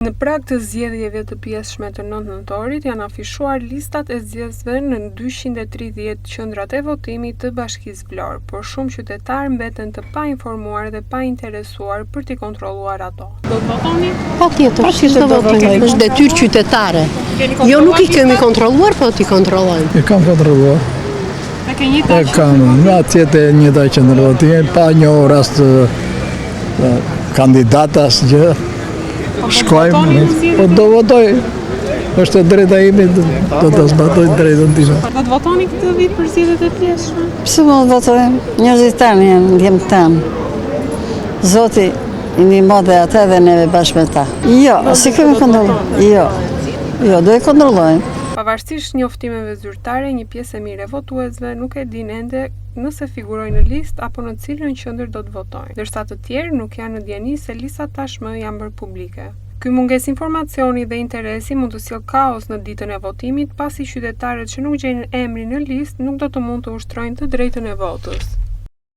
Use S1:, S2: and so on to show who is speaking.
S1: Në prag të zgjedhjeve të pjesshme të 9 nëntorit janë afishuar listat e zgjedhësve në 230 qendrat e votimit të Bashkisë Vlorë, por shumë qytetarë mbeten të painformuar dhe painteresuar për t'i kontrolluar ato. Do të votoni?
S2: Patjetër, do votojmë. Është detyrë qytetare. Jo, nuk I kemi kontrolluar, po t'i kontrollojmë.
S3: I kam kontrolluar.
S1: E ke njëta?
S3: E kam, nga atjetë e njëta qendër votimi, pa një rast kandidatas gjë. Shkojmë, po do votoj. Është e drejta ime, do të zbatoj drejtën time.
S1: Do të votoni këtë vit për zgjedhjet e pjesshme?
S4: Pse mos votojmë? Njerëzit tanë janë ndjem tanë. Zoti I ndihmo dhe ata dhe neve bashkë me ta. Jo, si kemi kontrolluar. Jo, do e kontrollojmë.
S1: Pavarësisht njoftimeve zyrtare, një pjesë e mirë e votuesve nuk e din ende nëse figurojnë në listë apo në cilën qendër do të votojnë, ndërsa të tjerë nuk janë në dieni se listat tashmë janë bërë publike. Ky mungesë informacioni dhe interesi mund të sjellë kaos në ditën e votimit, pasi qytetarët që nuk gjejnë emrin në listë nuk do të mund të ushtrojnë të drejtën e votës.